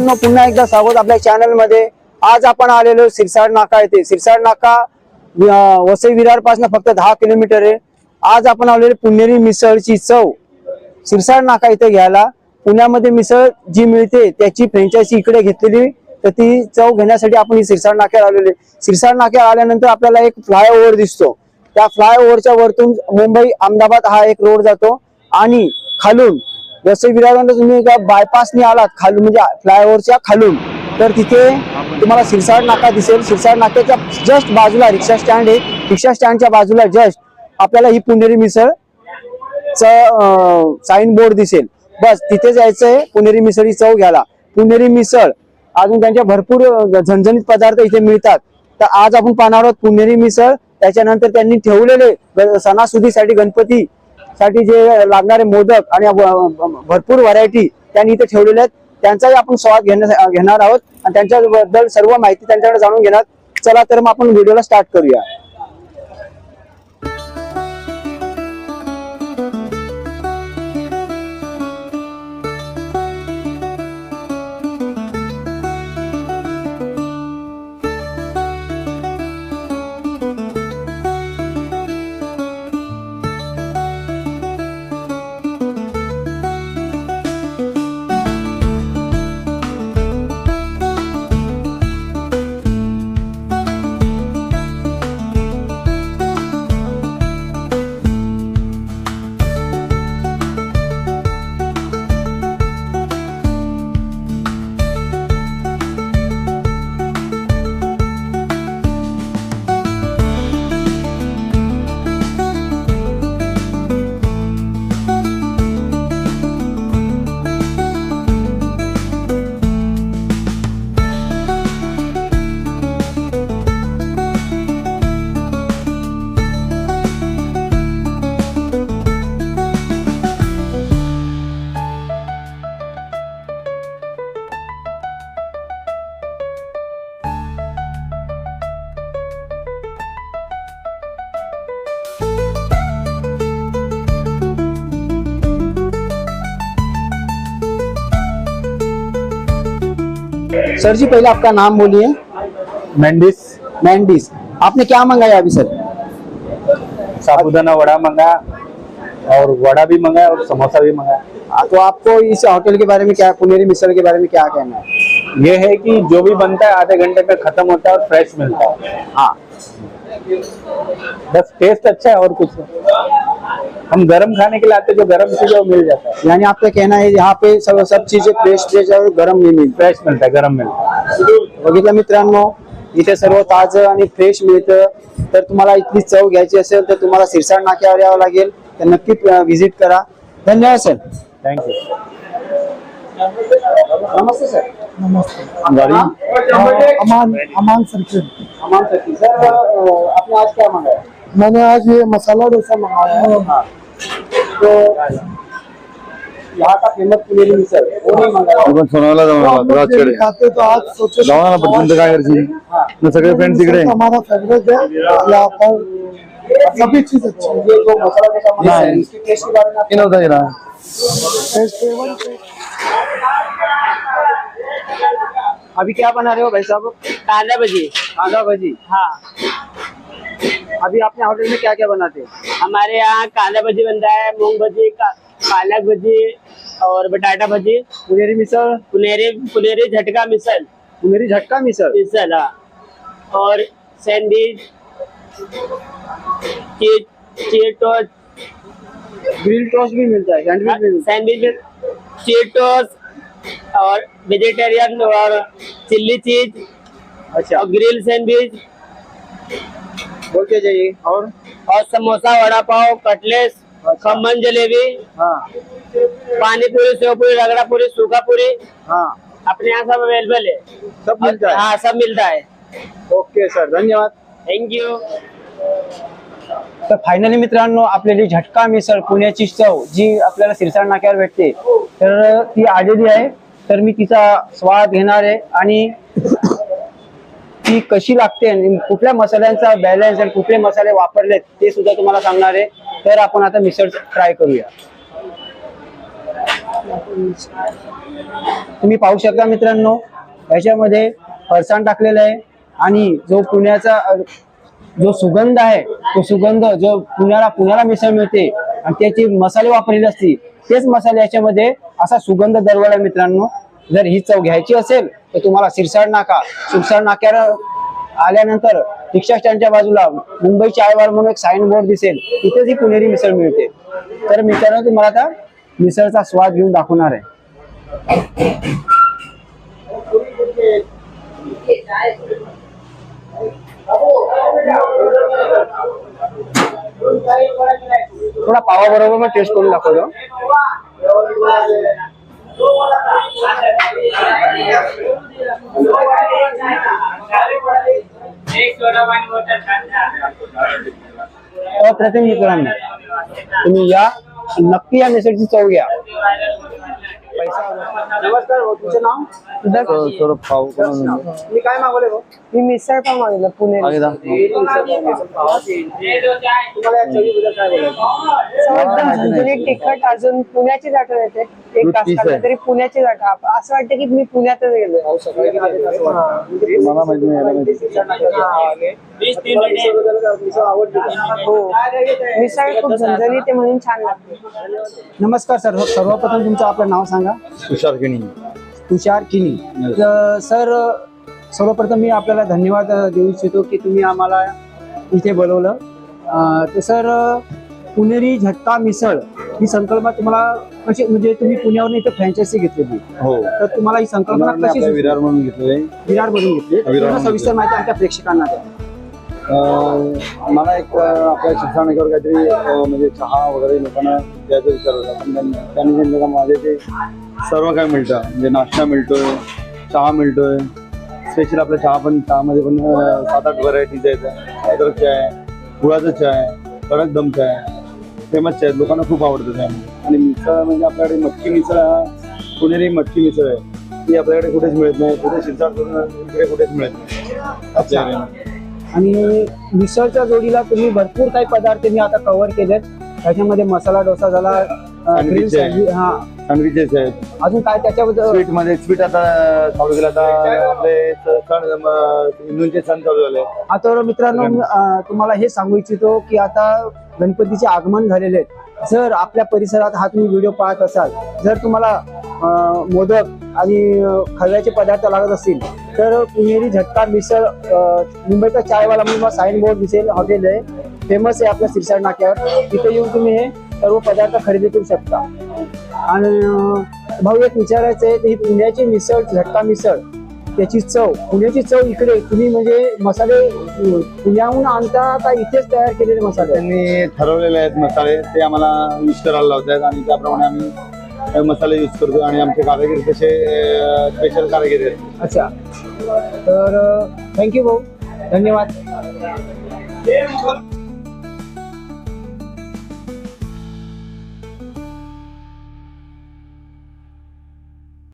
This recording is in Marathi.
मित्रांनो, पुन्हा एकदा स्वागत आपल्या चॅनल मध्ये। आज आपण आलेलो सिरसाड नाका येथे। सिरसाड नाका वसई विरार पासून फक्त 10 किलोमीटर आहे। आज आपण आलेलो पुणेरी मिसळची चव सिरसाड नाका इथे घ्यायला। पुण्यामध्ये मिसळ जी मिळते त्याची फ्रँचायझी इकडे घेतलेली, तर ती चव घेण्यासाठी आपण सिरसाड नाक्यावर आलेले। सिरसाड नाक्यावर आल्यानंतर आपल्याला एक फ्लायओव्हर दिसतो। त्या फ्लायओव्हरच्या वरतून मुंबई अहमदाबाद हा एक रोड जातो आणि खालून वसई विरार तुम्ही बायपासने आलात खालून, म्हणजे फ्लायओव्हरच्या खालून, तर तिथे तुम्हाला सिरसाड नाका दिसेल। सिरसाड नाक्याच्या जस्ट बाजूला रिक्षा स्टँड आहे। रिक्षा स्टँडच्या बाजूला जस्ट आपल्याला ही पुणेरी मिसळ साइन बोर्ड दिसेल। बस तिथे जायचंय पुणेरी मिसळी चव घ्यायला। पुणेरी मिसळ अजून त्यांच्या भरपूर झणझणीत पदार्थ इथे मिळतात। तर आज आपण पाहणार आहोत पुणेरी मिसळ। त्याच्यानंतर त्यांनी ठेवलेले सणासुदीसाठी गणपती साठी जे लागणारे मोदक आणि भरपूर व्हरायटी त्यांनी इथे ठेवलेल्या आहेत, त्यांचाही आपण स्वाद घेणार आहोत आणि त्यांच्याबद्दल सर्व माहिती त्यांच्याकडे जाणून घेणार। चला तर मग आपण व्हिडिओला स्टार्ट करूया। सर जी, पहले आपका नाम बोलिए। मेंडिस। मैंडिस। आपने क्या मंगाया अभी सर? साबूदाना वड़ा मंगा और वड़ा भी मंगाया और समोसा भी मंगाया। तो आपको इस होटल के बारे में क्या, पुणेरी मिसळ के बारे में क्या कहना है? ये है कि जो भी बनता है आधे घंटे में खत्म होता है और फ्रेश मिलता है। हाँ, बस टेस्ट अच्छा है और कुछ नहीं। हम गरम खाने के लिए आते, जो गरम चीज है वो मिल जाता है। यानी आपका कहना है यहाँ पे सब चीजें फ्रेश और गरम नहीं मिळते। फ्रेश मिलता है, गरम मिलता है। बघितलं मित्रांनो, इथे सर्व ताजं आणि फ्रेश मिळतं। तर तुम्हाला इथली चव घ्यायची असेल तर तुम्हाला सिरसाड नाक्यावर यावं लागेल। तर नक्की व्हिजिट करा। धन्यवाद sir. Thank you. Namaste sir. Namaste. Aman circle. Aman circle sir, आपने आज क्या मंगाया? मैंने आज ये मसाला डोसा मंगाया है। हाँ। तो यहाँ का फेमस पुणेरी मिसळ वो नहीं मंगाया? हम लोग डेली खाते तो आज सोचे हाँ। सगळे फ्रेंड्स इकडे हमारा फेवरेट है। यहाँ पर सभी चीज अच्छी है। ये जो मसाला डोसा मंगाया है, इसकी टेस्ट के बारे में आप अभी क्या बना रहे हो भाई साहब? कांदा भजी। कांदा भजी। हाँ, अभी आपने होटल में क्या क्या बनाते हैं? हमारे यहाँ कांदा भजी बनता है, मूंग भजी, पालक भजी और बटाटा भजी। पुणेरी मिसळ, पुनेरी झटका मिसल पुणेरी झटका मिसळ। मिसल, हाँ। और सैंडविच, चीज टोस्ट, ग्रिल टोस्ट भी मिलता है, सैंडविच भी मिलता सैंडविच में चीज टोस्ट और वेजिटेरियन और चिल्ली चीज है। अच्छा, और ग्रिल सैंडविच बोलते जाइए। और समोसा, वड़ा पाव, कटलेट, खमन, जलेबी, हाँ पानी पूरी, सेव पूरी, रगड़ा पूरी, सूखा पूरी, हाँ, अपने यहाँ सब अवेलेबल है। सब मिलता है। हाँ, सब मिलता है। ओके सर, धन्यवाद। Thank you. तर फायनली मित्रांनो, आपल्याला झटका मिसळ पुण्याची चव जी आपल्याला सिरसाड नाक्यावर भेटते, तर ती आलेली आहे। तर मी तिचा स्वाद घेणार आहे आणि ती कशी लागते आणि कुठल्या मसाल्यांचा बॅलन्स आणि कुठले मसाले वापरलेत ते सुद्धा तुम्हाला सांगणार आहे। तर आपण आता मिसळ ट्राय करूया। तुम्ही पाहू शकता मित्रांनो, याच्यामध्ये फरसाण टाकलेलं आहे आणि जो पुण्याचा जो सुगंध आहे, तो सुगंध जो पुण्याला मिसळ मिळते आणि त्याचे मसाले वापरलेले असतील, तेच मसाले याच्यामध्ये असा सुगंध दरवळला मित्रांनो. जर ही चव घ्यायची असेल तर तुम्हाला शिरसाट नाक्यावर आल्यानंतर रिक्षा स्टँडच्या बाजूला मुंबई चाय बार म्हणून एक साइन बोर्ड दिसेल, तिथेच ही पुणेरी मिसळ मिळते. तर मित्रांनो, तुम्हाला आता मिसळचा स्वाद घेऊन दाखवणार आहे. थोडा पावाबरोबर मग टेस्ट करून दाखवतो. अप्रतिम मित्रांनो, तुम्ही या, नक्की या मिसळची चव घ्या. नमस्कार भाऊ, तुमचं नाव? सौरभ पाव मी काय मागवले भाऊ? मी मिसळ पाव मागवलं पुणे. तुम्हाला या चवीबद्दल काय बोलायचं? झणझणीत तिखट, अजून पुण्याचीच आठवण येते. एक तास खाल्लं तरी पुण्याचीच आठवण, असं वाटतं की मी पुण्यातच गेलो. मला माहिती नाही. हो, मिसळ खूप झणझणीत आहे म्हणून छान लागते. नमस्कार सर, सर्वप्रथम तुमचं आपलं नाव सांगा. तुषार किणी. तुषार किनी. सर, सर्वप्रथम मी आपल्याला धन्यवाद देऊ इच्छितो की तुम्ही आम्हाला इथे बोलवलं. तर सर, पुणेरी झटका मिसळ ही संकल्पना तुम्हाला कशी, म्हणजे तुम्ही पुण्यावरून इथे फ्रँचायझी घेतलेली, हो, तर तुम्हाला ही संकल्पना कशी आपल्या सुचली? विरार म्हणून घेतलेले. विरार मधून घेतली. विरारमधून सविस्तर माहिती आमच्या प्रेक्षकांना द्या. मला एक आपल्या शिक्षणावर काहीतरी म्हणजे चहा वगैरे लोकांना द्यायचा विचार होता. पण त्यांनी सांगितलं का माझे ते सर्व काय मिळतं, म्हणजे नाश्ता मिळतोय, चहा मिळतोय. स्पेशल आपल्या चहामध्ये पण 7-8 व्हरायटीज आहेत. अद्रक चाय, गुळाचं चाय, कडक दम चाय, फेमस चाय, लोकांना खूप आवडतं त्या. आणि मिसळ म्हणजे आपल्याकडे मटकी मिसळ, पुणेरी मटकी मिसळ आहे, ती आपल्याकडे कुठेच मिळत नाही. कुठे शिरसाट इकडे कुठेच मिळत नाही आपल्याकडे. आणि मिसळच्या जोडीला तुम्ही भरपूर काही पदार्थ मी आता कव्हर केलेत. त्याच्यामध्ये मसाला डोसा झाला, ग्रिल सँडविच, हा, सँडविचेस आहेत. अजून काय त्याच्याबद्दल? स्वीट आता चालू केलं. आता आपले सण, हिंदूंचे सण चालू झाले. आता मित्रांनो, तुम्हाला हे सांगू इच्छितो की आता गणपतीचे आगमन झालेले आहेत. जर आपल्या परिसरात हा तुम्ही व्हिडिओ पाहत असाल, जर तुम्हाला मोदक आणि खव्याचे पदार्थ लागत असतील, तर पुणेरी झटका मिसळ, मुंबईचा चायवाला म्हणून साइन बोर्ड दिसेल, हॉटेल आहे, फेमस आहे आपल्या शिरसाट नाक्यावर. तिथे येऊन तुम्ही हे सर्व पदार्थ खरेदी करू शकता. आणि भाऊ, एक विचारायचं आहे, ही पुण्याची मिसळ, झटका मिसळ, त्याची चव, पुण्याची चव इकडे तुम्ही म्हणजे मसाले पुण्याहून आणता का इथेच तयार केलेले मसाले? त्यांनी ठरवलेले आहेत मसाले, ते आम्हाला यूज करायला लावतात आणि त्याप्रमाणे आम्ही मसाले यूज करतो. आणि आमचे कारागीर तसे स्पेशल कारागीर आहेत. अच्छा, तर थँक्यू भाऊ, धन्यवाद.